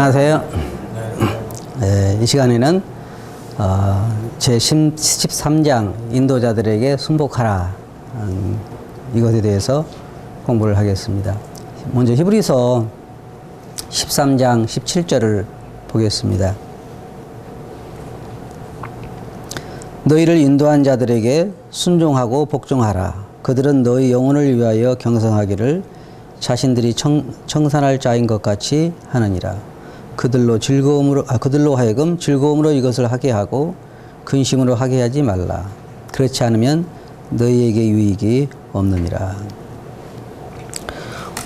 안녕하세요. 네, 이 시간에는 제 13장 인도자들에게 순복하라 이것에 대해서 공부를 하겠습니다. 먼저 히브리서 13장 17절을 보겠습니다. 너희를 인도한 자들에게 순종하고 복종하라. 그들은 너희 영혼을 위하여 경성하기를 자신들이 청산할 자인 것 같이 하느니라. 그들로 하여금 즐거움으로 이것을 하게 하고 근심으로 하게 하지 말라. 그렇지 않으면 너희에게 유익이 없느니라.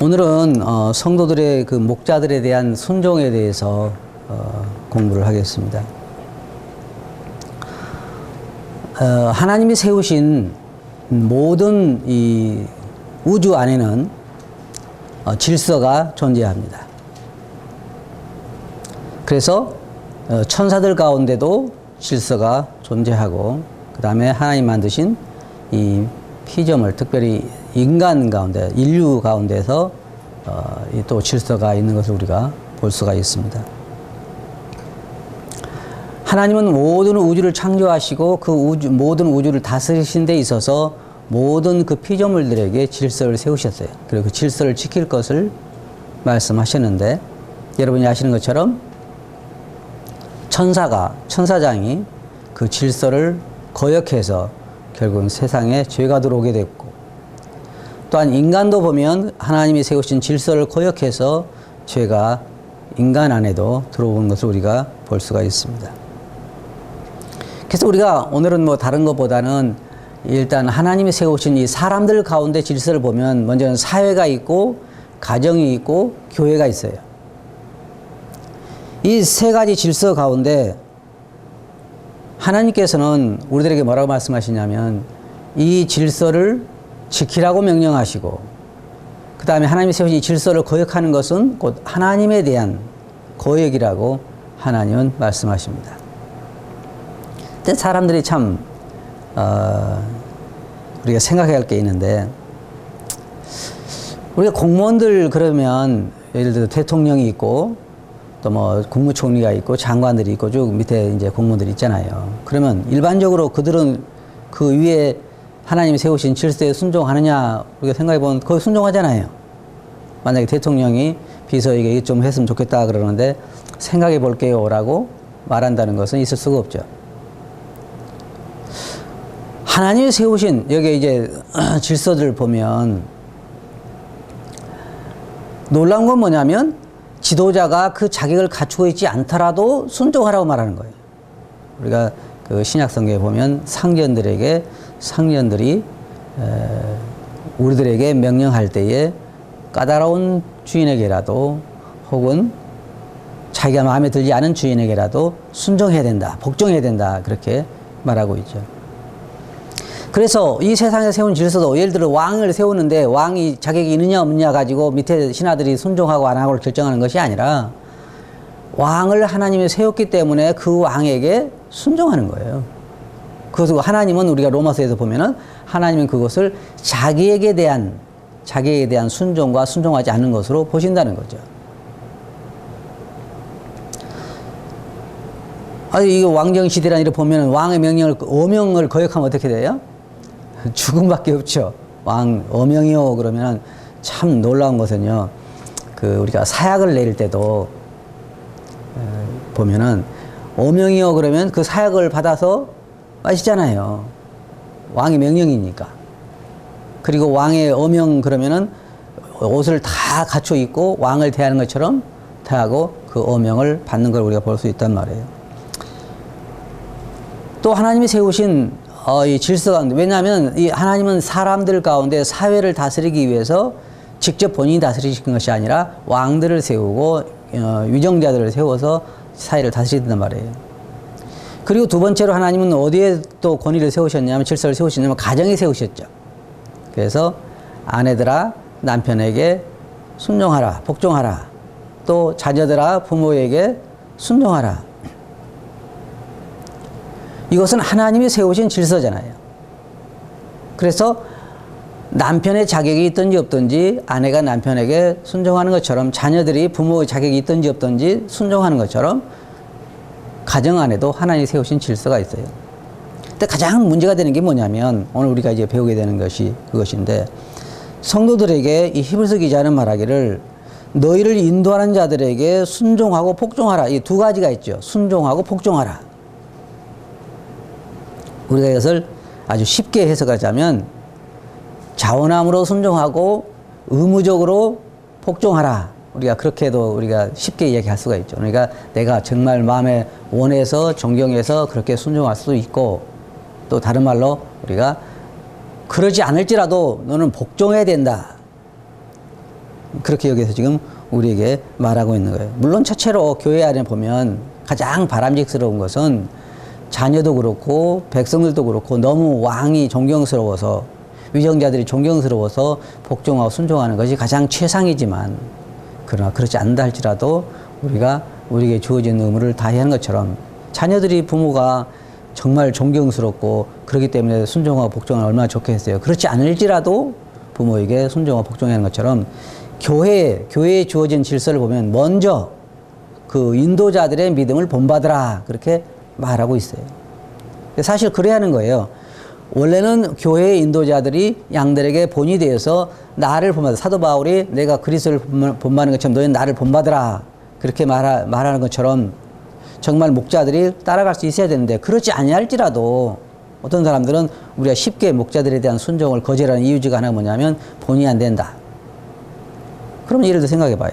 오늘은 성도들의 그 목자들에 대한 순종에 대해서 공부를 하겠습니다. 하나님이 세우신 모든 이 우주 안에는 질서가 존재합니다. 그래서 천사들 가운데도 질서가 존재하고, 그 다음에 하나님 만드신 이 피조물, 특별히 인간 가운데, 인류 가운데서 또 질서가 있는 것을 우리가 볼 수가 있습니다. 하나님은 모든 우주를 창조하시고 그 모든 우주를 다스리신 데 있어서 모든 그 피조물들에게 질서를 세우셨어요. 그리고 그 질서를 지킬 것을 말씀하셨는데, 여러분이 아시는 것처럼 천사장이 그 질서를 거역해서 결국은 세상에 죄가 들어오게 됐고, 또한 인간도 보면 하나님이 세우신 질서를 거역해서 죄가 인간 안에도 들어오는 것을 우리가 볼 수가 있습니다. 그래서 우리가 오늘은 뭐 다른 것보다는 일단 하나님이 세우신 이 사람들 가운데 질서를 보면 먼저는 사회가 있고 가정이 있고 교회가 있어요. 이 세 가지 질서 가운데 하나님께서는 우리들에게 뭐라고 말씀하시냐면 이 질서를 지키라고 명령하시고, 그 다음에 하나님이 세우신 이 질서를 거역하는 것은 곧 하나님에 대한 거역이라고 하나님은 말씀하십니다. 근데 사람들이 참 우리가 생각해야 할 게 있는데, 우리가 공무원들 그러면 예를 들어 대통령이 있고 또 뭐 국무총리가 있고 장관들이 있고 쭉 밑에 이제 공무원들이 있잖아요. 그러면 일반적으로 그들은 그 위에 하나님이 세우신 질서에 순종하느냐 우리가 생각해 보면 거의 순종하잖아요. 만약에 대통령이 비서에게 이거 좀 했으면 좋겠다 그러는데 생각해 볼게요 라고 말한다는 것은 있을 수가 없죠. 하나님이 세우신 여기 이제 질서들을 보면 놀라운 건 뭐냐면 지도자가 그 자격을 갖추고 있지 않더라도 순종하라고 말하는 거예요. 우리가 그 신약성경에 보면 상전들이 우리들에게 명령할 때에 까다로운 주인에게라도 혹은 자기가 마음에 들지 않은 주인에게라도 순종해야 된다, 복종해야 된다, 그렇게 말하고 있죠. 그래서 이 세상에 세운 질서도 예를 들어 왕을 세우는데 왕이 자격이 있느냐 없느냐 가지고 밑에 신하들이 순종하고 안 하고를 결정하는 것이 아니라 왕을 하나님이 세웠기 때문에 그 왕에게 순종하는 거예요. 그래서 하나님은 우리가 로마서에서 보면은 하나님은 그것을 자기에게 대한 순종과 순종하지 않는 것으로 보신다는 거죠. 이거 왕정시대라는 일을 보면 왕의 어명을 거역하면 어떻게 돼요? 죽음밖에 없죠. 왕 어명이요 그러면 참 놀라운 것은요, 그 우리가 사약을 내릴 때도 보면은 어명이요 그러면 그 사약을 받아서 마시잖아요. 왕의 명령이니까. 그리고 왕의 어명 그러면은 옷을 다 갖춰 입고 왕을 대하는 것처럼 대하고 그 어명을 받는 걸 우리가 볼 수 있단 말이에요. 또 하나님이 세우신 이 질서가, 왜냐하면 이 하나님은 사람들 가운데 사회를 다스리기 위해서 직접 본인이 다스리신 것이 아니라 왕들을 세우고 위정자들을 세워서 사회를 다스린단 말이에요. 그리고 두 번째로 하나님은 어디에 또 권위를 세우셨냐면, 질서를 세우셨냐면 가정에 세우셨죠. 그래서 아내들아 남편에게 순종하라, 복종하라. 또 자녀들아 부모에게 순종하라. 이것은 하나님이 세우신 질서잖아요. 그래서 남편의 자격이 있든지 없든지 아내가 남편에게 순종하는 것처럼 자녀들이 부모의 자격이 있든지 없든지 순종하는 것처럼 가정 안에도 하나님이 세우신 질서가 있어요. 근데 가장 문제가 되는 게 뭐냐면 오늘 우리가 이제 배우게 되는 것이 그것인데 성도들에게 이 히브리서 기자는 말하기를 너희를 인도하는 자들에게 순종하고 복종하라. 이 두 가지가 있죠. 순종하고 복종하라. 우리가 이것을 아주 쉽게 해석하자면 자원함으로 순종하고 의무적으로 복종하라. 우리가 그렇게도 우리가 쉽게 이야기할 수가 있죠. 그러니까 내가 정말 마음에 원해서 존경해서 그렇게 순종할 수도 있고 또 다른 말로 우리가 그러지 않을지라도 너는 복종해야 된다. 그렇게 여기서 지금 우리에게 말하고 있는 거예요. 물론 첫째로 교회 안에 보면 가장 바람직스러운 것은 자녀도 그렇고 백성들도 그렇고 너무 왕이 존경스러워서 위정자들이 존경스러워서 복종하고 순종하는 것이 가장 최상이지만 그러나 그렇지 않다 할지라도 우리가 우리에게 주어진 의무를 다해야 하는 것처럼 자녀들이 부모가 정말 존경스럽고 그렇기 때문에 순종하고 복종하면 얼마나 좋겠어요. 그렇지 않을지라도 부모에게 순종하고 복종하는 것처럼 교회에 주어진 질서를 보면 먼저 그 인도자들의 믿음을 본받으라 그렇게 말하고 있어요. 사실 그래야 하는 거예요. 원래는 교회의 인도자들이 양들에게 본이 되어서 나를 본받아 사도 바울이 내가 그리스도를 본받는 것처럼 너희는 나를 본받으라 그렇게 말하는 것처럼 정말 목자들이 따라갈 수 있어야 되는데 그렇지 아니할지라도 어떤 사람들은 우리가 쉽게 목자들에 대한 순종을 거절하는 이유 중 하나가 뭐냐면 본이 안 된다. 그럼 예를 들어 생각해 봐요.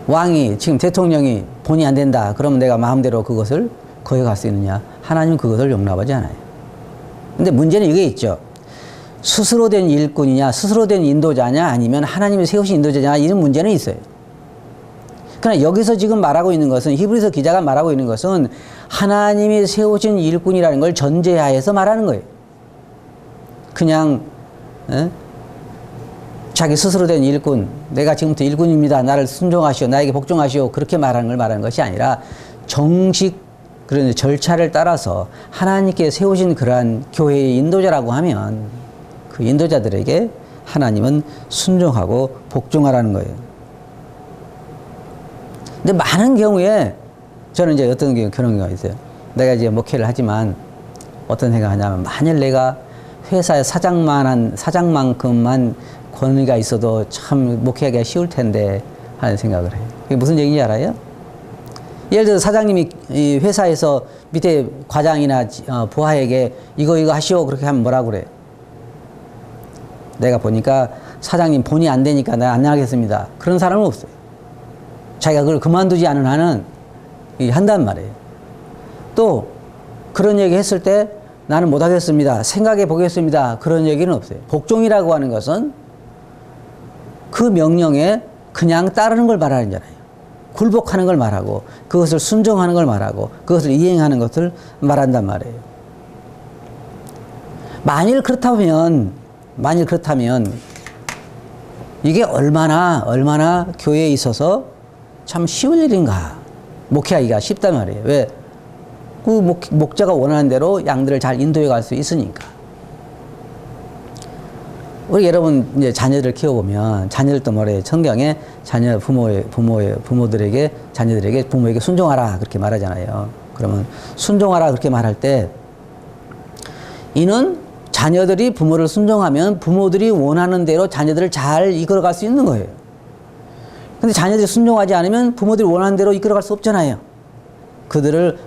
왕이 지금 대통령이 본이 안 된다. 그러면 내가 마음대로 그것을 거역할 수 있느냐? 하나님은 그것을 용납하지 않아요. 근데 문제는 이게 있죠. 스스로 된 일꾼이냐, 스스로 된 인도자냐, 아니면 하나님이 세우신 인도자냐, 이런 문제는 있어요. 그러나 여기서 지금 말하고 있는 것은, 히브리서 기자가 말하고 있는 것은 하나님이 세우신 일꾼이라는 걸 전제하에서 말하는 거예요. 그냥 자기 스스로 된 일꾼, 내가 지금부터 일꾼입니다. 나를 순종하시오, 나에게 복종하시오. 그렇게 말하는 걸 말하는 것이 아니라 정식 그런 절차를 따라서 하나님께 세우신 그러한 교회의 인도자라고 하면 그 인도자들에게 하나님은 순종하고 복종하라는 거예요. 근데 많은 경우에 저는 이제 어떤 경우 그런 경우가 있어요. 내가 이제 목회를 하지만 어떤 생각하냐면 만일 내가 회사의 사장만큼만 권위가 있어도 참 목회하기가 쉬울 텐데 하는 생각을 해요. 그게 무슨 얘기인지 알아요? 예를 들어서 사장님이 이 회사에서 밑에 과장이나 부하에게 이거 하시오 그렇게 하면 뭐라고 그래요? 내가 보니까 사장님 본이 안 되니까 내가 안 하겠습니다. 그런 사람은 없어요. 자기가 그걸 그만두지 않은 한은 한단 말이에요. 또 그런 얘기 했을 때 나는 못 하겠습니다. 생각해 보겠습니다. 그런 얘기는 없어요. 복종이라고 하는 것은 그 명령에 그냥 따르는 걸 말하는 거잖아요. 굴복하는 걸 말하고 그것을 순종하는 걸 말하고 그것을 이행하는 것을 말한단 말이에요. 만일 그렇다면 이게 얼마나 교회에 있어서 참 쉬운 일인가. 목회하기가 쉽단 말이에요. 왜? 그 목자가 원하는 대로 양들을 잘 인도해 갈 수 있으니까. 우리 여러분 이제 자녀들 키워보면 자녀들도 뭐래요? 성경에 부모들에게 자녀들에게 부모에게 순종하라 그렇게 말하잖아요. 그러면 순종하라 그렇게 말할 때 이는 자녀들이 부모를 순종하면 부모들이 원하는 대로 자녀들을 잘 이끌어갈 수 있는 거예요. 근데 자녀들이 순종하지 않으면 부모들이 원하는 대로 이끌어갈 수 없잖아요. 그들을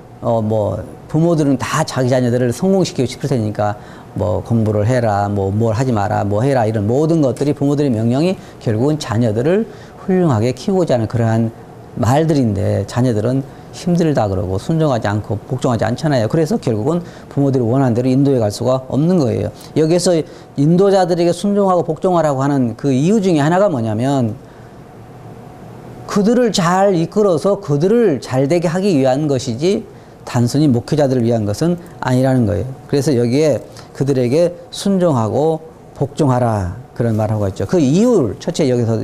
부모들은 다 자기 자녀들을 성공시키고 싶을 테니까 공부를 해라, 뭘 하지 마라, 해라, 이런 모든 것들이 부모들의 명령이 결국은 자녀들을 훌륭하게 키우고자 하는 그러한 말들인데 자녀들은 힘들다 그러고 순종하지 않고 복종하지 않잖아요. 그래서 결국은 부모들이 원하는 대로 인도해 갈 수가 없는 거예요. 여기서 인도자들에게 순종하고 복종하라고 하는 그 이유 중에 하나가 뭐냐면 그들을 잘 이끌어서 그들을 잘 되게 하기 위한 것이지 단순히 목회자들을 위한 것은 아니라는 거예요. 그래서 여기에 그들에게 순종하고 복종하라 그런 말하고 있죠. 그 이유를 첫째 여기서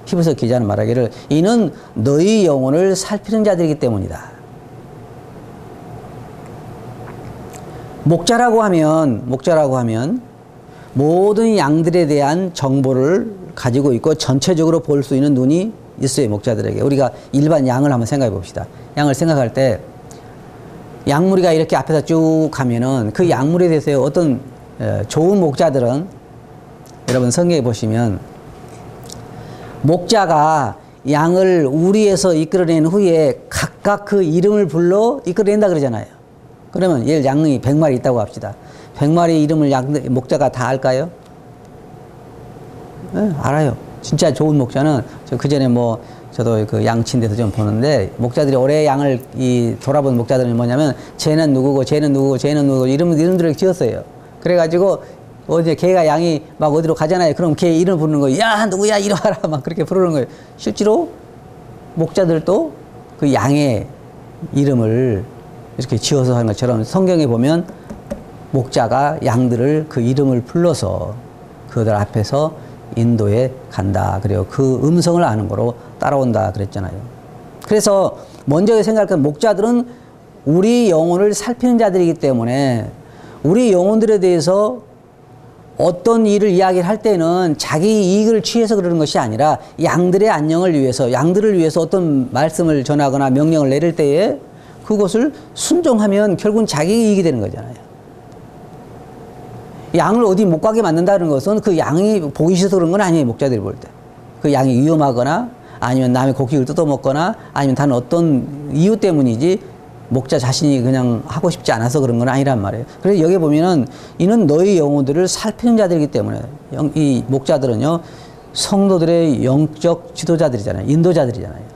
히브리서 기자는 말하기를 이는 너희 영혼을 살피는 자들이기 때문이다. 목자라고 하면 모든 양들에 대한 정보를 가지고 있고 전체적으로 볼 수 있는 눈이 있어요, 목자들에게. 우리가 일반 양을 한번 생각해 봅시다. 양을 생각할 때 양무리가 이렇게 앞에서 쭉 가면은 그 양무리에 대해서 어떤 좋은 목자들은 여러분 성경에 보시면 목자가 양을 우리에서 이끌어낸 후에 각각 그 이름을 불러 이끌어낸다 그러잖아요. 그러면 예를 양이 100마리 있다고 합시다. 100마리 이름을 목자가 다 알까요? 네, 알아요. 진짜 좋은 목자는 저 그전에 저도 그 양친데서 좀 보는데 목자들이 오래 양을 돌아본 목자들은 뭐냐면 쟤는 누구고 쟤는 누구고 쟤는 누구고 이름들을 지었어요. 그래가지고 어제 걔가 양이 막 어디로 가잖아요. 그럼 걔 이름 부르는 거예요. 야 누구야 이리 와라 막 그렇게 부르는 거예요. 실제로 목자들도 그 양의 이름을 이렇게 지어서 하는 것처럼 성경에 보면 목자가 양들을 그 이름을 불러서 그들 앞에서 인도에 간다. 그리고 그 음성을 아는 거로 따라온다 그랬잖아요. 그래서 먼저 생각할 목자들은 우리 영혼을 살피는 자들이기 때문에 우리 영혼들에 대해서 어떤 일을 이야기를 할 때는 자기 이익을 취해서 그러는 것이 아니라 양들의 안녕을 위해서 양들을 위해서 어떤 말씀을 전하거나 명령을 내릴 때에 그것을 순종하면 결국은 자기 이익이 되는 거잖아요. 양을 어디 못 가게 만든다는 것은 그 양이 보기 싫어서 그런 건 아니에요. 목자들이 볼 때. 그 양이 위험하거나 아니면 남의 곡식을 뜯어먹거나 아니면 다른 어떤 이유 때문이지 목자 자신이 그냥 하고 싶지 않아서 그런 건 아니란 말이에요. 그래서 여기 보면은 이는 너희 영혼들을 살피는 자들이기 때문에 이 목자들은요 성도들의 영적 지도자들이잖아요. 인도자들이잖아요.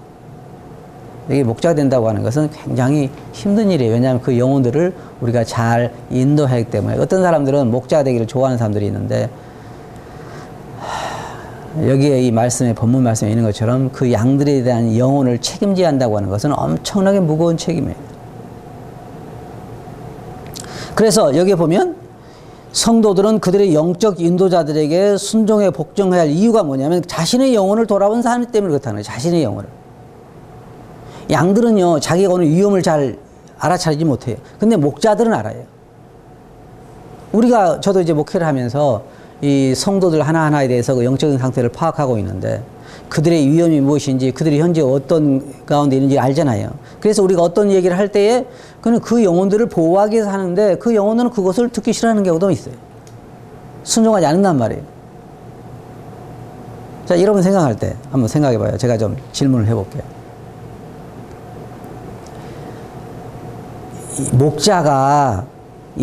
여기 목자가 된다고 하는 것은 굉장히 힘든 일이에요. 왜냐하면 그 영혼들을 우리가 잘 인도하기 때문에. 어떤 사람들은 목자가 되기를 좋아하는 사람들이 있는데 여기에 이 말씀에 본문 말씀에 있는 것처럼 그 양들에 대한 영혼을 책임져야 한다고 하는 것은 엄청나게 무거운 책임이에요. 그래서 여기에 보면 성도들은 그들의 영적 인도자들에게 순종해 복종해야 할 이유가 뭐냐면 자신의 영혼을 돌아본 사람 때문에 그렇다는 거예요. 자신의 영혼을. 양들은요 자기가 오는 위험을 잘 알아차리지 못해요. 근데 목자들은 알아요. 저도 이제 목회를 하면서 이 성도들 하나하나에 대해서 그 영적인 상태를 파악하고 있는데 그들의 위험이 무엇인지 그들이 현재 어떤 가운데 있는지 알잖아요. 그래서 우리가 어떤 얘기를 할 때에 그는 그 영혼들을 보호하기 위해서 하는데 그 영혼들은 그것을 듣기 싫어하는 경우도 있어요. 순종하지 않는단 말이에요. 자, 여러분 생각할 때 한번 생각해 봐요. 제가 좀 질문을 해볼게요. 목자가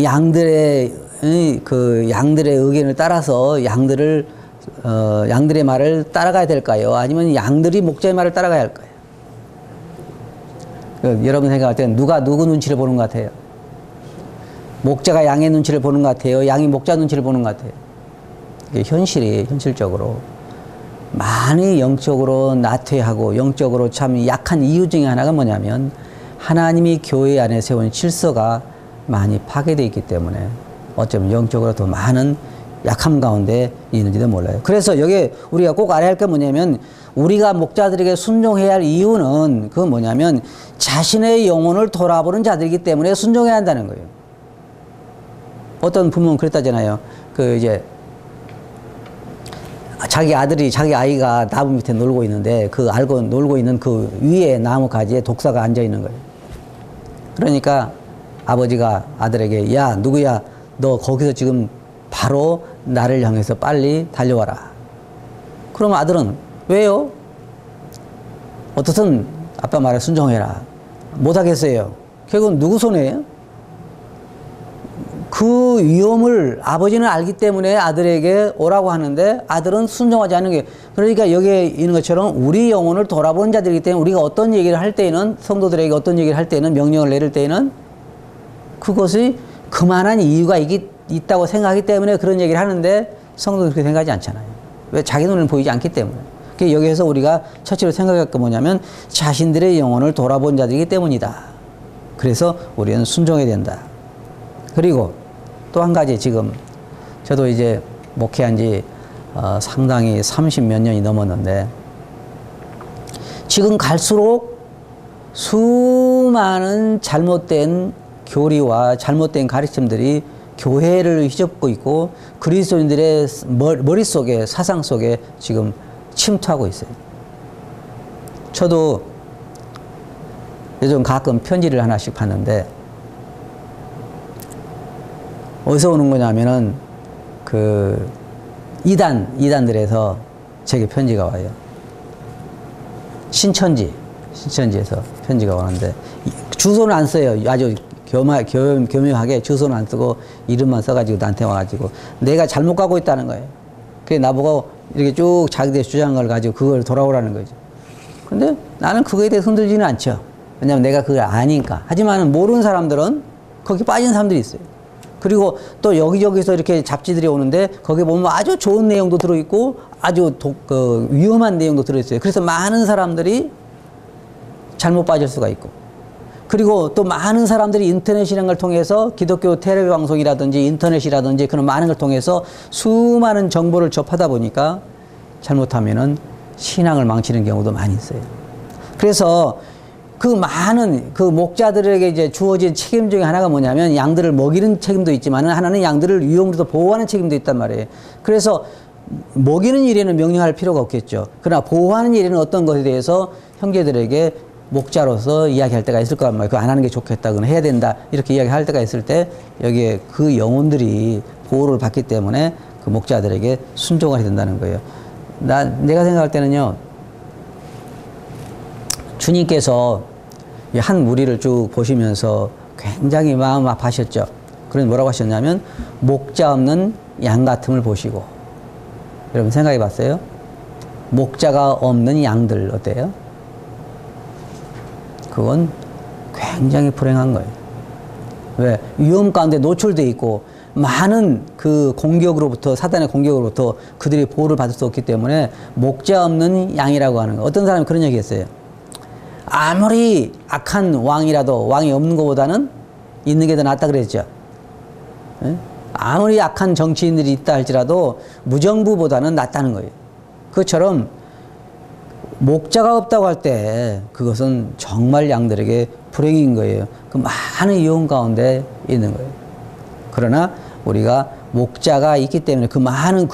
양들의 의견을 따라서 양들의 말을 따라가야 될까요? 아니면 양들이 목자의 말을 따라가야 할까요? 여러분 생각할 때 누가 누구 눈치를 보는 것 같아요? 목자가 양의 눈치를 보는 것 같아요? 양이 목자 눈치를 보는 것 같아요? 이게 현실적으로 많이 영적으로 나태하고 영적으로 참 약한 이유 중에 하나가 뭐냐면 하나님이 교회 안에 세운 질서가 많이 파괴되어 있기 때문에 어쩌면 영적으로 더 많은 약함 가운데 있는지도 몰라요. 그래서 여기 우리가 꼭 알아야 할 게 뭐냐면 우리가 목자들에게 순종해야 할 이유는 그건 뭐냐면 자신의 영혼을 돌아보는 자들이기 때문에 순종해야 한다는 거예요. 어떤 부모는 그랬다잖아요. 자기 아이가 나무 밑에 놀고 있는데 놀고 있는 그 위에 나무 가지에 독사가 앉아 있는 거예요. 그러니까 아버지가 아들에게 야 누구야 너 거기서 지금 바로 나를 향해서 빨리 달려와라. 그럼 아들은 왜요? 어떻든 아빠 말에 순종해라. 못하겠어요. 결국은 누구 손해예요? 그 위험을 아버지는 알기 때문에 아들에게 오라고 하는데 아들은 순종하지 않는 게 그러니까 여기에 있는 것처럼 우리 영혼을 돌아본 자들이기 때문에 우리가 어떤 얘기를 할 때에는 성도들에게 어떤 얘기를 할 때는 명령을 내릴 때에는 그것이 그만한 이유가 있다고 생각하기 때문에 그런 얘기를 하는데 성도는 그렇게 생각하지 않잖아요. 왜? 자기 눈에는 보이지 않기 때문에. 여기에서 우리가 첫째로 생각할 게 뭐냐면 자신들의 영혼을 돌아본 자들이기 때문이다. 그래서 우리는 순종해야 된다. 그리고 또 한 가지 지금 저도 이제 목회한 지 상당히 30몇 년이 넘었는데 지금 갈수록 수많은 잘못된 교리와 잘못된 가르침들이 교회를 휘젓고 있고 그리스도인들의 머릿속에 사상 속에 지금 침투하고 있어요. 저도 요즘 가끔 편지를 하나씩 받는데 어디서 오는 거냐면은 그 이단들에서 제게 편지가 와요. 신천지에서 편지가 오는데 주소는 안 써요. 아주 교묘하게 주소는 안 쓰고 이름만 써가지고 나한테 와가지고 내가 잘못 가고 있다는 거예요. 그게 나보고 이렇게 쭉 자기들의 주장한 걸 가지고 그걸 돌아오라는 거죠. 근데 나는 그거에 대해서 흔들리지는 않죠. 왜냐면 내가 그걸 아니까. 하지만 모르는 사람들은 거기 빠진 사람들이 있어요. 그리고 또 여기저기서 이렇게 잡지들이 오는데 거기 보면 아주 좋은 내용도 들어있고 아주 위험한 내용도 들어있어요. 그래서 많은 사람들이 잘못 빠질 수가 있고, 그리고 또 많은 사람들이 인터넷이라는 걸 통해서 기독교 텔레비 방송이라든지 인터넷이라든지 그런 많은 걸 통해서 수많은 정보를 접하다 보니까 잘못하면은 신앙을 망치는 경우도 많이 있어요. 그래서 그 많은 그 목자들에게 이제 주어진 책임 중에 하나가 뭐냐면 양들을 먹이는 책임도 있지만 하나는 양들을 위험으로부터 보호하는 책임도 있단 말이에요. 그래서 먹이는 일에는 명령할 필요가 없겠죠. 그러나 보호하는 일에는 어떤 것에 대해서 형제들에게 목자로서 이야기할 때가 있을 거란 말이에요. 그거 안 하는 게 좋겠다, 그건 해야 된다, 이렇게 이야기할 때가 있을 때 여기에 그 영혼들이 보호를 받기 때문에 그 목자들에게 순종을 해야 된다는 거예요. 내가 생각할 때는요, 주님께서 한 무리를 쭉 보시면서 굉장히 마음 아파하셨죠. 그래서 뭐라고 하셨냐면 목자 없는 양 같음을 보시고. 여러분 생각해 봤어요? 목자가 없는 양들 어때요? 그건 굉장히 불행한 거예요. 왜? 위험 가운데 노출되어 있고 많은 그 공격으로부터, 사단의 공격으로부터 그들이 보호를 받을 수 없기 때문에 목자 없는 양이라고 하는 거. 어떤 사람이 그런 얘기 했어요. 아무리 악한 왕이라도 왕이 없는 것보다는 있는 게 더 낫다 그랬죠. 예? 아무리 악한 정치인들이 있다 할지라도 무정부보다는 낫다는 거예요. 그것처럼 목자가 없다고 할 때 그것은 정말 양들에게 불행인 거예요. 그 많은 위험 가운데 있는 거예요. 그러나 우리가 목자가 있기 때문에 그 많은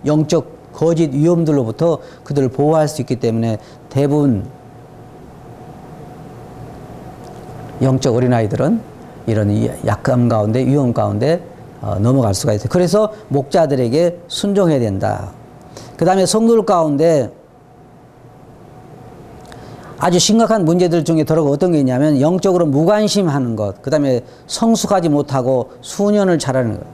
영적 거짓 위험들로부터 그들을 보호할 수 있기 때문에 대부분 영적 어린아이들은 이런 약함 가운데, 위험 가운데 넘어갈 수가 있어요. 그래서 목자들에게 순종해야 된다. 그 다음에 성도들 가운데 아주 심각한 문제들 중에 들어가 어떤 게 있냐면 영적으로 무관심하는 것, 그 다음에 성숙하지 못하고 수년을 자라는 것.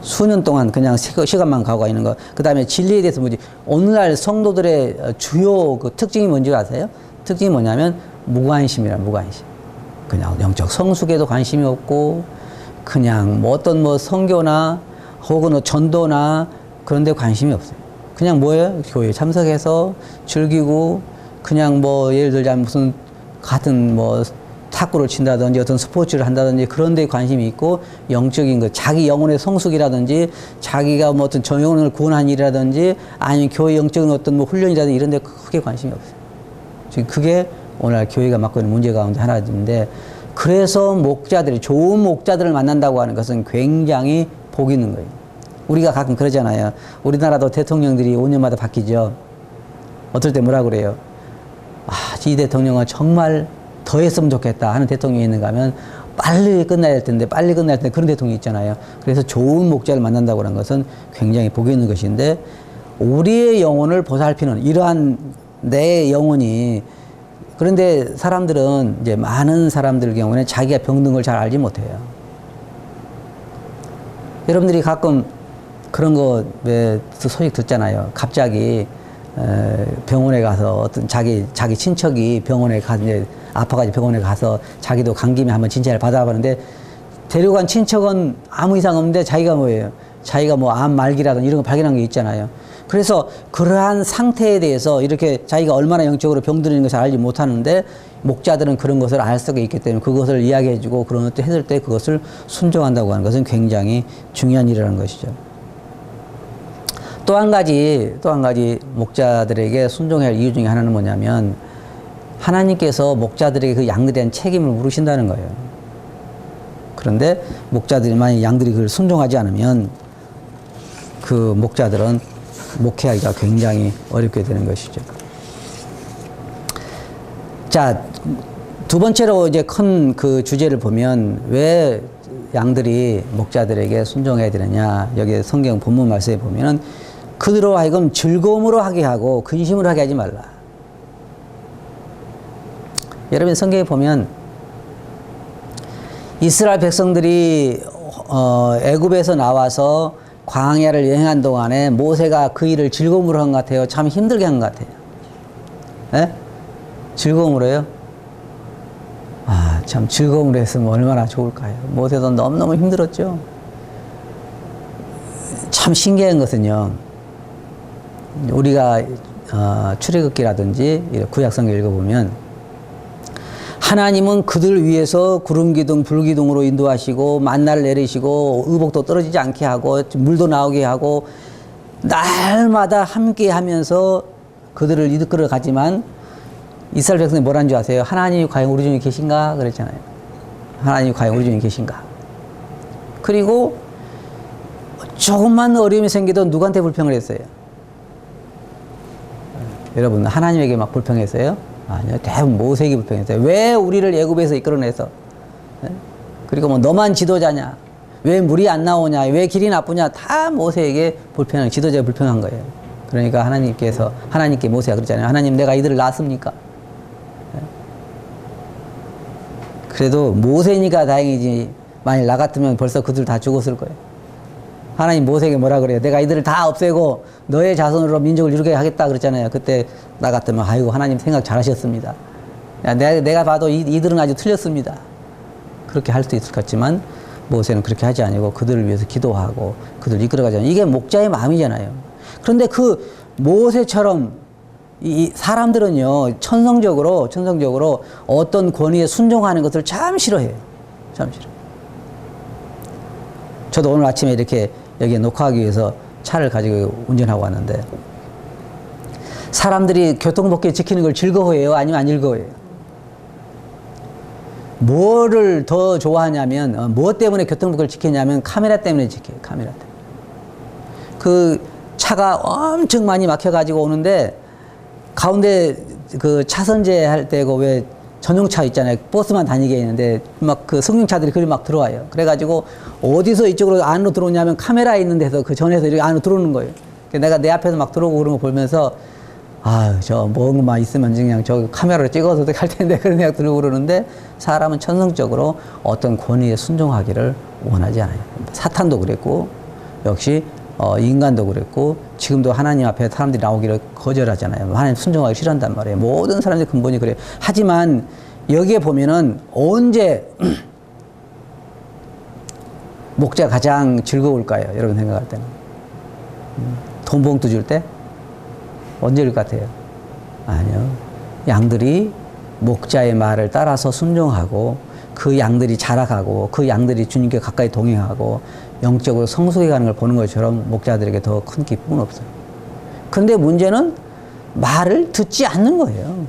수년 동안 그냥 시간만 가고 있는 것. 그 다음에 진리에 대해서 뭐지? 오늘날 성도들의 주요 그 특징이 뭔지 아세요? 특징이 뭐냐면 무관심. 그냥 영적 성숙에도 관심이 없고, 그냥 뭐 어떤 뭐 선교나 혹은 전도나 그런 데 관심이 없어요. 그냥 뭐예요? 교회에 참석해서 즐기고, 그냥 뭐 예를 들자면 무슨 같은 뭐 탁구를 친다든지 어떤 스포츠를 한다든지 그런 데 관심이 있고, 영적인 것, 자기 영혼의 성숙이라든지 자기가 뭐 어떤 영혼을 구원한 일이라든지 아니면 교회 영적인 어떤 뭐 훈련이라든지 이런 데 크게 관심이 없어요. 지금 그게 오늘 교회가 맡고 있는 문제 가운데 하나인데, 그래서 좋은 목자들을 만난다고 하는 것은 굉장히 복 있는 거예요. 우리가 가끔 그러잖아요. 우리나라도 대통령들이 5년마다 바뀌죠. 어떨 때 뭐라 그래요? 이 대통령은 정말 더 했으면 좋겠다 하는 대통령이 있는가 하면 빨리 끝나야 할 텐데 그런 대통령이 있잖아요. 그래서 좋은 목자를 만난다고 하는 것은 굉장히 복이 있는 것인데, 우리의 영혼을 보살피는 이러한 내 영혼이, 그런데 사람들은 이제 많은 사람들 경우에는 자기가 병든 걸 잘 알지 못해요. 여러분들이 가끔 그런 거 왜 소식 듣잖아요. 갑자기 병원에 가서 어떤 자기 친척이 병원에 가서 이제 아파가지고 병원에 가서 자기도 간 김에 한번 진찰을 받아봤는데, 데려간 친척은 아무 이상 없는데 자기가 뭐예요? 자기가 뭐 암 말기라든지 이런 거 발견한 게 있잖아요. 그래서 그러한 상태에 대해서 이렇게 자기가 얼마나 영적으로 병드는 것을 알지 못하는데, 목자들은 그런 것을 알 수가 있기 때문에 그것을 이야기해주고 그런 것도 했을 때 그것을 순종한다고 하는 것은 굉장히 중요한 일이라는 것이죠. 또 한 가지 목자들에게 순종할 이유 중에 하나는 뭐냐면, 하나님께서 목자들에게 그 양들에 대한 책임을 물으신다는 거예요. 그런데 목자들이 만약 양들이 그걸 순종하지 않으면 그 목자들은 목회하기가 굉장히 어렵게 되는 것이죠. 자, 두 번째로 이제 큰 그 주제를 보면 왜 양들이 목자들에게 순종해야 되느냐. 여기 성경 본문 말씀에 보면은 그들로 하여금 즐거움으로 하게 하고 근심으로 하게 하지 말라. 여러분 성경에 보면 이스라엘 백성들이 애굽에서 나와서 광야를 여행한 동안에 모세가 그 일을 즐거움으로 한 것 같아요. 참 힘들게 한 것 같아요. 예? 즐거움으로요? 아, 참 즐거움으로 했으면 얼마나 좋을까요? 모세도 너무너무 힘들었죠. 참 신기한 것은요. 우리가 출애굽기라든지 구약성경 읽어보면 하나님은 그들 위해서 구름기둥 불기둥으로 인도하시고 만나를 내리시고 의복도 떨어지지 않게 하고 물도 나오게 하고 날마다 함께 하면서 그들을 이끌어 가지만 이스라엘 백성이 뭐라는 줄 아세요? 하나님이 과연 우리 중에 계신가? 그랬잖아요. 하나님이 과연 우리 중에 계신가? 그리고 조금만 어려움이 생기도 누구한테 불평을 했어요? 여러분 하나님에게 막 불평했어요? 아니요. 대부분 모세에게 불평했어요. 왜 우리를 애굽에서 이끌어내서? 그리고 뭐 너만 지도자냐? 왜 물이 안 나오냐? 왜 길이 나쁘냐? 다 모세에게 불평한, 지도자에 불평한 거예요. 그러니까 하나님께 모세가 그랬잖아요. 하나님 내가 이들을 낳았습니까? 그래도 모세니까 다행이지. 만일 나 같으면 벌써 그들 다 죽었을 거예요. 하나님 모세에게 뭐라 그래요? 내가 이들을 다 없애고 너의 자손으로 민족을 이루게 하겠다 그랬잖아요. 그때 나 같으면 아이고 하나님 생각 잘하셨습니다. 야, 내가 봐도 이들은 아주 틀렸습니다. 그렇게 할 수도 있을 것 같지만 모세는 그렇게 하지 아니고 그들을 위해서 기도하고 그들을 이끌어가잖아요. 이게 목자의 마음이잖아요. 그런데 그 모세처럼 이 사람들은요 천성적으로 어떤 권위에 순종하는 것을 참 싫어해요. 참 싫어. 저도 오늘 아침에 이렇게 여기에 녹화하기 위해서 차를 가지고 운전하고 왔는데 사람들이 교통법규 지키는 걸 즐거워해요? 아니면 안 즐거워해요? 뭐를 더 좋아하냐면 무엇 때문에 교통법규를 지키냐면 카메라 때문에 지켜요. 카메라 때문에. 그 차가 엄청 많이 막혀가지고 오는데 가운데 그 차선제 할 때고 왜 전용차 있잖아요. 버스만 다니게 있는데 막 그 승용차들이 그리 막 들어와요. 그래가지고 어디서 이쪽으로 안으로 들어오냐면 카메라 있는 데서 그 전에서 이렇게 안으로 들어오는 거예요. 내가 내 앞에서 막 들어오고 그런 거 보면서 아, 저 뭔가만 있으면 그냥 저 카메라로 찍어서 갈 텐데 그런 생각 들고 그러는데 사람은 천성적으로 어떤 권위에 순종하기를 원하지 않아요. 사탄도 그랬고 역시 인간도 그랬고 지금도 하나님 앞에 사람들이 나오기를 거절하잖아요. 하나님 순종하기 싫어한단 말이에요. 모든 사람들의 근본이 그래요. 하지만 여기에 보면은 언제 목자가 가장 즐거울까요? 여러분 생각할 때는. 돈 봉투 줄 때? 언제일 것 같아요? 아니요. 양들이 목자의 말을 따라서 순종하고 그 양들이 자라가고 그 양들이 주님께 가까이 동행하고 영적으로 성숙해 가는 걸 보는 것처럼 목자들에게 더 큰 기쁨은 없어요. 근데 문제는 말을 듣지 않는 거예요.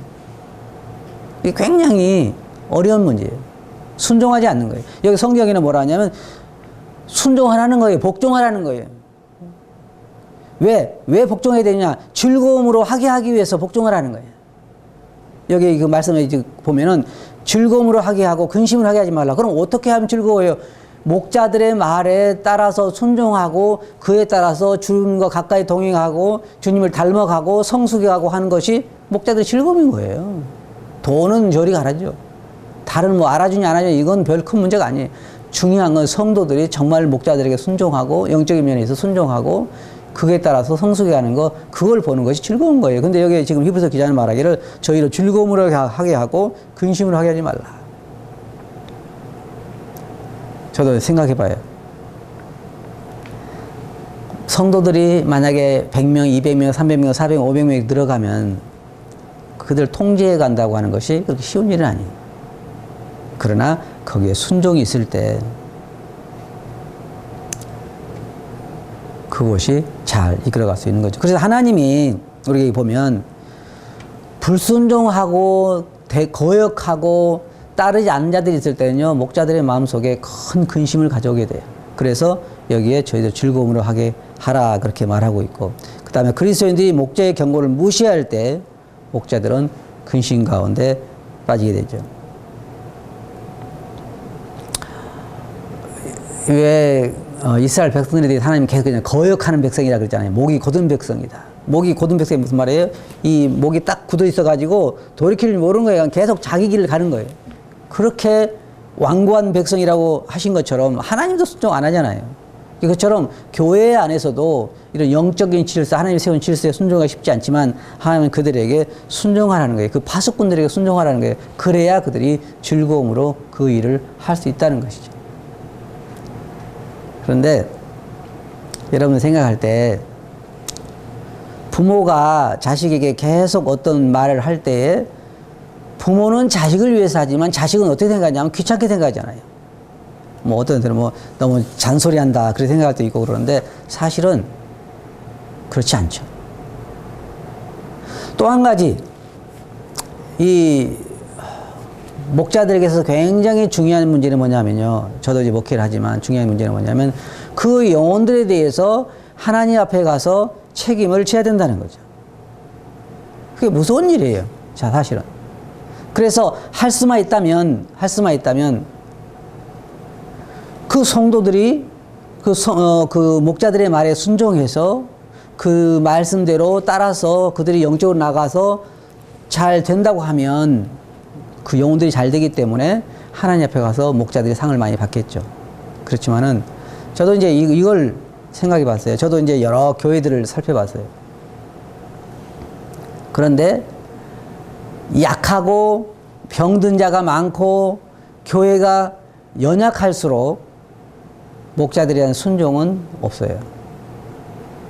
이게 굉장히 어려운 문제예요. 순종하지 않는 거예요. 여기 성경에는 뭐라 하냐면 순종하라는 거예요. 복종하라는 거예요. 왜 복종해야 되느냐? 즐거움으로 하기 위해서 복종을 하는 거예요. 여기 그 말씀에 보면은 즐거움으로 하게 하고 근심을 하게 하지 말라. 그럼 어떻게 하면 즐거워요? 목자들의 말에 따라서 순종하고 그에 따라서 주님과 가까이 동행하고 주님을 닮아가고 성숙해가고 하는 것이 목자들의 즐거움인 거예요. 돈은 저리 가라죠. 다른 뭐 알아주냐 안 알아주냐 이건 별 큰 문제가 아니에요. 중요한 건 성도들이 정말 목자들에게 순종하고 영적인 면에서 순종하고 그에 따라서 성숙해가는 거 그걸 보는 것이 즐거운 거예요. 근데 여기 지금 히브리서 기자는 말하기를 저희를 즐거움으로 하게 하고 근심으로 하게 하지 말라. 저도 생각해 봐요. 성도들이 만약에 100명, 200명, 300명, 400명, 500명이 들어가면 그들 통제해 간다고 하는 것이 그렇게 쉬운 일은 아니에요. 그러나 거기에 순종이 있을 때 그것이 잘 이끌어갈 수 있는 거죠. 그래서 하나님이 우리가 보면 불순종하고 거역하고 따르지 않는 자들이 있을 때는요, 목자들의 마음속에 큰 근심을 가져오게 돼요. 그래서 여기에 저희들 즐거움으로 하게 하라 그렇게 말하고 있고, 그 다음에 그리스도인들이 목자의 경고를 무시할 때 목자들은 근심 가운데 빠지게 되죠. 왜 이스라엘 백성들에 대해 하나님 계속 그냥 거역하는 백성이라 그러잖아요. 목이 곧은 백성이다. 목이 곧은 백성이 무슨 말이에요? 이 목이 딱 굳어 있어가지고 돌이킬 모르는 거예요. 계속 자기 길을 가는 거예요. 그렇게 완고한 백성이라고 하신 것처럼 하나님도 순종 안 하잖아요. 이것처럼 교회 안에서도 이런 영적인 질서, 하나님이 세운 질서에 순종하기 쉽지 않지만 하나님은 그들에게 순종하라는 거예요. 그 파수꾼들에게 순종하라는 거예요. 그래야 그들이 즐거움으로 그 일을 할 수 있다는 것이죠. 그런데 여러분 생각할 때 부모가 자식에게 계속 어떤 말을 할 때에 부모는 자식을 위해서 하지만 자식은 어떻게 생각하냐면 귀찮게 생각하잖아요. 뭐 어떤 애들은 뭐 너무 잔소리한다 그렇게 생각할 때 있고 그러는데 사실은 그렇지 않죠. 또 한 가지 이 목자들에게서 굉장히 중요한 문제는 뭐냐면요. 저도 이제 목회를 하지만 중요한 문제는 뭐냐면 그 영혼들에 대해서 하나님 앞에 가서 책임을 져야 된다는 거죠. 그게 무서운 일이에요. 자, 사실은. 그래서 할 수만 있다면 그 성도들이 그 목자들의 말에 순종해서 그 말씀대로 따라서 그들이 영적으로 나가서 잘 된다고 하면 그 영혼들이 잘 되기 때문에 하나님 앞에 가서 목자들이 상을 많이 받겠죠. 그렇지만은 저도 이제 이걸 생각해 봤어요. 저도 이제 여러 교회들을 살펴봤어요. 그런데 약하고 병든 자가 많고 교회가 연약할수록 목자들에 대한 순종은 없어요.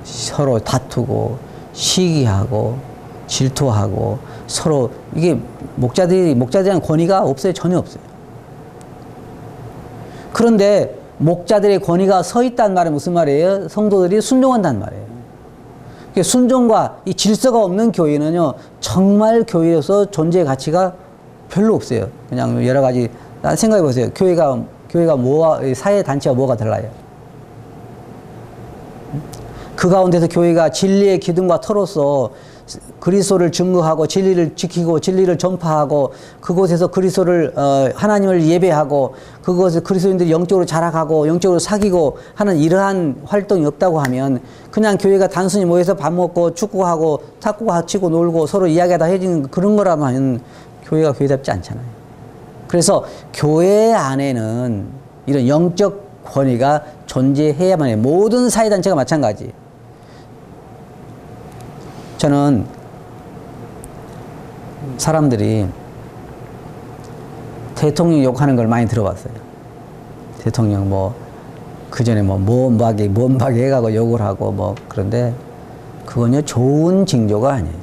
서로 다투고 시기하고 질투하고 서로 이게 목자들에 대한 권위가 없어요. 전혀 없어요. 그런데 목자들의 권위가 서 있다는 말은 무슨 말이에요? 성도들이 순종한다는 말이에요. 순종과 이 질서가 없는 교회는요, 정말 교회에서 존재의 가치가 별로 없어요. 그냥 여러 가지, 생각해 보세요. 교회가 뭐와, 사회 단체와 뭐가 달라요? 그 가운데서 교회가 진리의 기둥과 터로서 그리스도를 증거하고 진리를 지키고 진리를 전파하고 그곳에서 그리스도를 하나님을 예배하고 그곳에서 그리스도인들이 영적으로 자라가고 영적으로 사귀고 하는 이러한 활동이 없다고 하면 그냥 교회가 단순히 모여서 밥 먹고 축구하고 탁구 치고 놀고 서로 이야기하다 해지는 그런 거라면 교회가 교회답지 않잖아요. 그래서 교회 안에는 이런 영적 권위가 존재해야만 해요. 모든 사회단체가 마찬가지. 저는 사람들이 대통령 욕하는 걸 많이 들어봤어요. 대통령 그 전에 뭔박이 해가고 욕을 하고 그런데 그건요, 좋은 징조가 아니에요.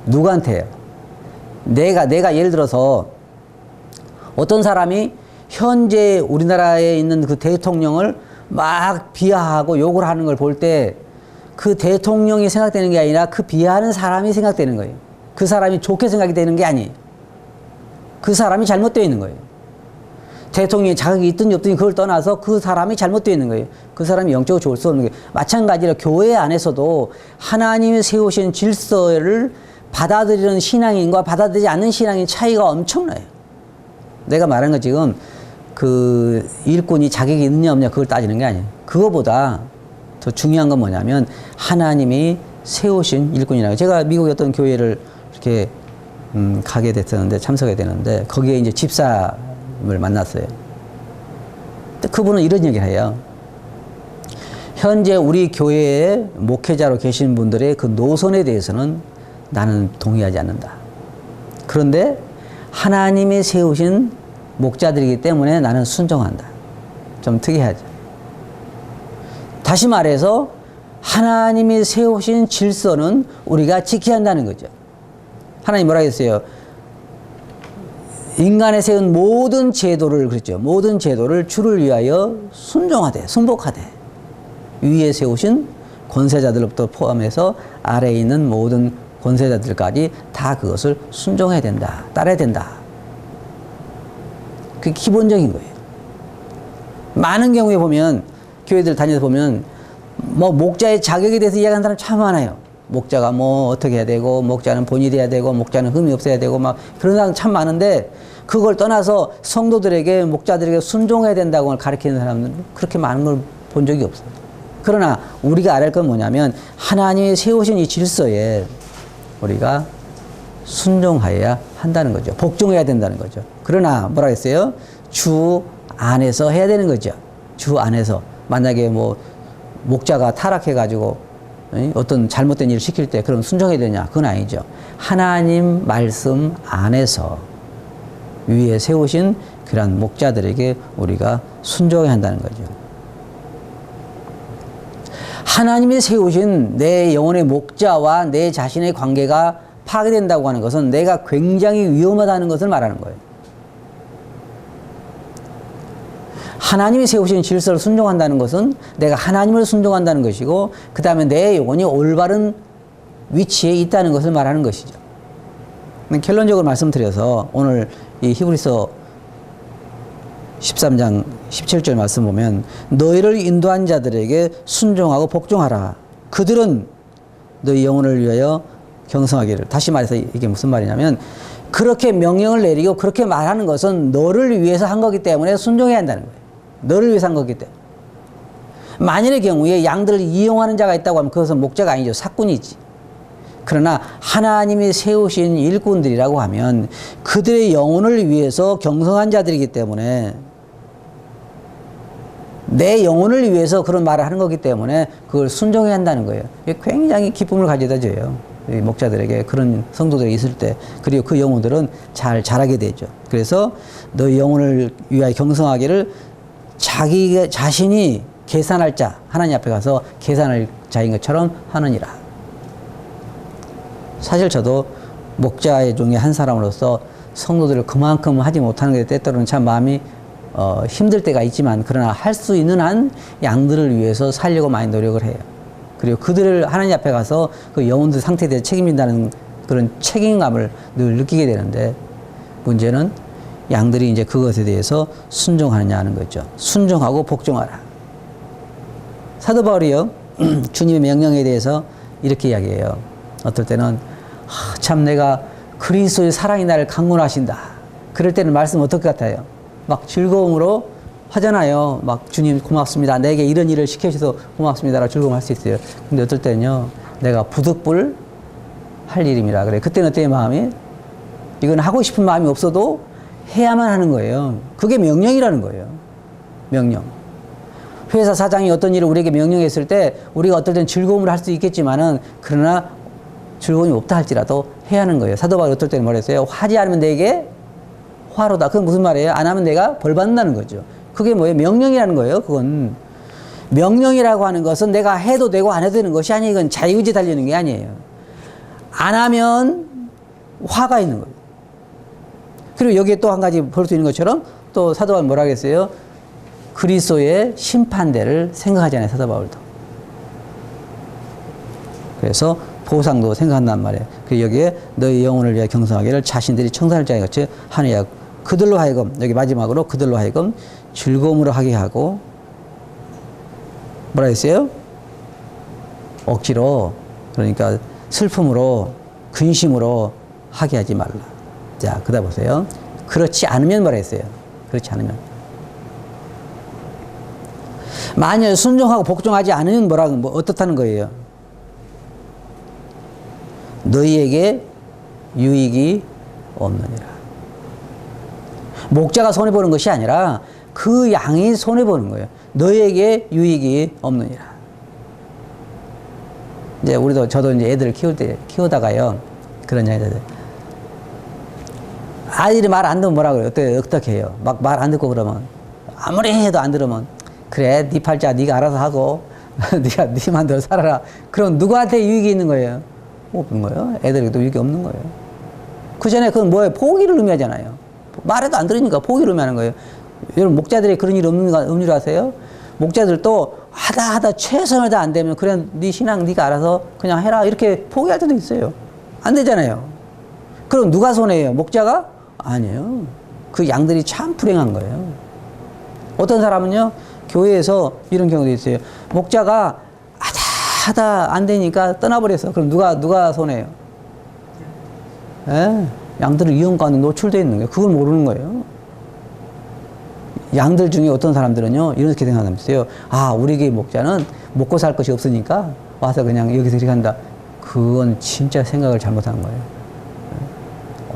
누구한테요? 내가 예를 들어서 어떤 사람이 현재 우리나라에 있는 그 대통령을 막 비하하고 욕을 하는 걸 볼 때 그 대통령이 생각되는 게 아니라 그 비하하는 사람이 생각되는 거예요. 그 사람이 좋게 생각이 되는 게 아니에요. 그 사람이 잘못되어 있는 거예요. 대통령이 자격이 있든지 없든지 그걸 떠나서 그 사람이 잘못되어 있는 거예요. 그 사람이 영적으로 좋을 수 없는 거예요. 마찬가지로 교회 안에서도 하나님이 세우신 질서를 받아들이는 신앙인과 받아들이지 않는 신앙인 차이가 엄청나요. 내가 말한 건 지금 그 일꾼이 자격이 있느냐 없느냐 그걸 따지는 게 아니에요. 그거보다 더 중요한 건 뭐냐면 하나님이 세우신 일꾼이라고. 제가 미국의 어떤 교회를 이렇게 가게 됐었는데 참석하게 되는데 거기에 이제 집사를 만났어요. 그분은 이런 얘기를 해요. 현재 우리 교회에 목회자로 계신 분들의 그 노선에 대해서는 나는 동의하지 않는다. 그런데 하나님이 세우신 목자들이기 때문에 나는 순종한다. 좀 특이하죠. 다시 말해서 하나님이 세우신 질서는 우리가 지켜야 한다는 거죠. 하나님 뭐라 했어요? 인간에 세운 모든 제도를, 그랬죠. 모든 제도를 주를 위하여 순종하되, 순복하되, 위에 세우신 권세자들부터 포함해서 아래에 있는 모든 권세자들까지 다 그것을 순종해야 된다. 따라야 된다. 그게 기본적인 거예요. 많은 경우에 보면 교회들 다녀서 보면 뭐 목자의 자격에 대해서 이야기하는 사람 참 많아요. 목자가 뭐 어떻게 해야 되고, 목자는 본이 돼야 되고, 목자는 흠이 없어야 되고, 막 그런 사람 참 많은데, 그걸 떠나서 성도들에게, 목자들에게 순종해야 된다고 가르치는 사람은 그렇게 많은 걸 본 적이 없어요. 그러나 우리가 알아야 할 건 뭐냐면, 하나님이 세우신 이 질서에 우리가 순종하여야 한다는 거죠. 복종해야 된다는 거죠. 그러나 뭐라 했어요? 주 안에서 해야 되는 거죠. 주 안에서. 만약에 뭐 목자가 타락해가지고 어떤 잘못된 일을 시킬 때 그럼 순종해야 되냐? 그건 아니죠. 하나님 말씀 안에서 위에 세우신 그러한 목자들에게 우리가 순종해야 한다는 거죠. 하나님이 세우신 내 영혼의 목자와 내 자신의 관계가 파괴된다고 하는 것은 내가 굉장히 위험하다는 것을 말하는 거예요. 하나님이 세우신 질서를 순종한다는 것은 내가 하나님을 순종한다는 것이고, 그 다음에 내 영혼이 올바른 위치에 있다는 것을 말하는 것이죠. 결론적으로 말씀드려서 오늘 이 히브리서 13장 17절 말씀 보면, 너희를 인도한 자들에게 순종하고 복종하라. 그들은 너희 영혼을 위하여 경성하기를. 다시 말해서 이게 무슨 말이냐면, 그렇게 명령을 내리고 그렇게 말하는 것은 너를 위해서 한 거기 때문에 순종해야 한다는 거예요. 너를 위해서 한 거기 때문에. 만일의 경우에 양들을 이용하는 자가 있다고 하면 그것은 목자가 아니죠. 사꾼이지. 그러나 하나님이 세우신 일꾼들이라고 하면 그들의 영혼을 위해서 경성한 자들이기 때문에, 내 영혼을 위해서 그런 말을 하는 거기 때문에 그걸 순종해야 한다는 거예요. 굉장히 기쁨을 가져다 줘요. 목자들에게, 그런 성도들이 있을 때. 그리고 그 영혼들은 잘 자라게 되죠. 그래서 너희 영혼을 위하여 경성하기를 자기 자신이 계산할 자, 하나님 앞에 가서 계산할 자인 것처럼 하느니라. 사실 저도 목자의 중에 한 사람으로서 성도들을 그만큼 하지 못하는 게 때때로는 참 마음이 힘들 때가 있지만, 그러나 할 수 있는 한 양들을 위해서 살려고 많이 노력을 해요. 그리고 그들을 하나님 앞에 가서 그 영혼들 상태에 대해 책임진다는 그런 책임감을 늘 느끼게 되는데, 문제는 양들이 이제 그것에 대해서 순종하느냐 하는 거죠. 순종하고 복종하라. 사도 바울이요, 주님의 명령에 대해서 이렇게 이야기해요. 어떨 때는 참 내가 그리스도의 사랑이 나를 강권하신다. 그럴 때는 말씀 어떨 것 같아요? 막 즐거움으로 하잖아요. 막 주님 고맙습니다. 내게 이런 일을 시켜주셔서 고맙습니다라고 즐거움할 수 있어요. 근데 어떨 때는요, 내가 부득불 할 일임이라 그래. 그때는 어때요, 마음이? 이건 하고 싶은 마음이 없어도 해야만 하는 거예요. 그게 명령이라는 거예요. 명령. 회사 사장이 어떤 일을 우리에게 명령했을 때 우리가 어떨 때는 즐거움을 할 수 있겠지만은, 그러나 즐거움이 없다 할지라도 해야 하는 거예요. 사도 바울이 어떨 때는 말했어요. 하지 않으면 내게 화로다. 그건 무슨 말이에요? 안 하면 내가 벌 받는다는 거죠. 그게 뭐예요? 명령이라는 거예요. 그건 명령이라고 하는 것은 내가 해도 되고 안 해도 되는 것이 아니에요. 이건 자유의지에 달리는 게 아니에요. 안 하면 화가 있는 거예요. 그리고 여기에 또 한 가지 볼 수 있는 것처럼 또 사도 바울은 뭐라 그랬어요? 그리스도의 심판대를 생각하잖아요. 사도 바울도. 그래서 보상도 생각한단 말이에요. 그리고 여기에 너희 영혼을 위해 경성하기를 자신들이 청산할 자에 같이 하느냐. 그들로 하여금, 여기 마지막으로 그들로 하여금 즐거움으로 하게 하고, 뭐라 했어요? 억지로, 그러니까 슬픔으로, 근심으로 하게 하지 말라. 자, 그다 보세요. 그렇지 않으면 뭐라 했어요? 그렇지 않으면. 만약 순종하고 복종하지 않으면 뭐라고, 뭐 어떻다는 거예요? 너희에게 유익이 없느니라. 목자가 손해보는 것이 아니라 그 양이 손해보는 거예요. 너희에게 유익이 없느니라. 이제 저도 이제 애들을 키우다가요, 그런 얘기들. 아이들이 말 안 듣면 뭐라 그래요? 어떻게 해요? 막 말 안 듣고 그러면, 아무리 해도 안 들으면, 그래, 네 팔자 네가 알아서 하고, 네가 네 맘대로 살아라. 그럼 누구한테 유익이 있는 거예요? 없는 거예요. 애들에게도 유익이 없는 거예요. 그 전에 그건 뭐예요? 포기를 의미하잖아요. 말해도 안 들으니까 포기를 의미하는 거예요. 여러분, 목자들이 그런 일이 없는 줄 아세요? 목자들도 하다 최선을 다 안 되면, 그래, 네 신앙 네가 알아서 그냥 해라, 이렇게 포기할 때도 있어요. 안 되잖아요. 그럼 누가 손해예요? 목자가? 아니에요. 그 양들이 참 불행한 거예요. 어떤 사람은요, 교회에서 이런 경우도 있어요. 목자가 하다 안 되니까 떠나버렸어. 그럼 누가 손해요? 예? 양들은 위험 가운데 노출되어 있는 거예요. 그걸 모르는 거예요. 양들 중에 어떤 사람들은요, 이렇게 생각하는 게 있어요. 아, 우리 교회 목자는 먹고 살 것이 없으니까 와서 그냥 여기서 이렇게 한다. 그건 진짜 생각을 잘못하는 거예요.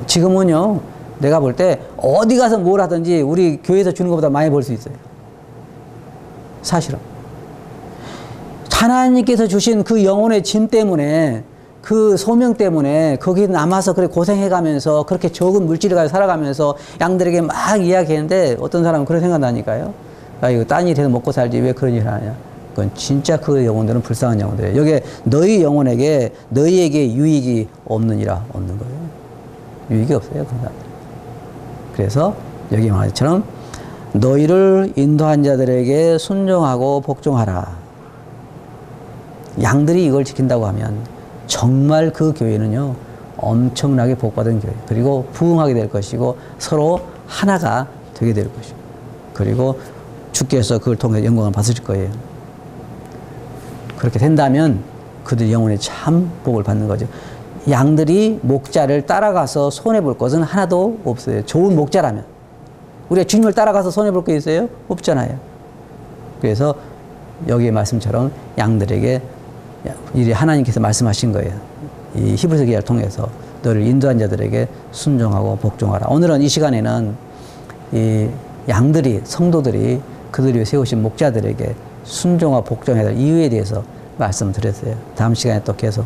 지금은요, 내가 볼 때 어디 가서 뭘 하든지 우리 교회에서 주는 것보다 많이 벌 수 있어요. 사실은. 하나님께서 주신 그 영혼의 짐 때문에, 그 소명 때문에 거기 남아서 그렇게 고생해가면서 그렇게 적은 물질을 가지고 살아가면서 양들에게 막 이야기했는데 어떤 사람은 그런 생각 나니까요. 아, 이거 딴 일해서 먹고 살지 왜 그런 일을 하냐. 그건 진짜 그 영혼들은 불쌍한 영혼들이에요. 여기에 너희 영혼에게, 너희에게 유익이 없느니라 없는 거예요. 유익이 없어요. 그런 사람들. 그래서 여기 말한 것처럼 너희를 인도한 자들에게 순종하고 복종하라. 양들이 이걸 지킨다고 하면 정말 그 교회는요, 엄청나게 복받은 교회. 그리고 부흥하게 될 것이고 서로 하나가 되게 될 것이고, 그리고 주께서 그걸 통해 영광을 받으실 거예요. 그렇게 된다면 그들 영혼에 참 복을 받는 거죠. 양들이 목자를 따라가서 손해볼 것은 하나도 없어요. 좋은 목자라면. 우리가 주님을 따라가서 손해볼 거 있어요? 없잖아요. 그래서 여기의 말씀처럼 양들에게 이리 하나님께서 말씀하신 거예요. 이 히브리서 기사를 통해서 너를 인도한 자들에게 순종하고 복종하라. 오늘은 이 시간에는 이 양들이, 성도들이 그들이 위해 세우신 목자들에게 순종하고 복종해야 될 이유에 대해서 말씀드렸어요. 다음 시간에 또 계속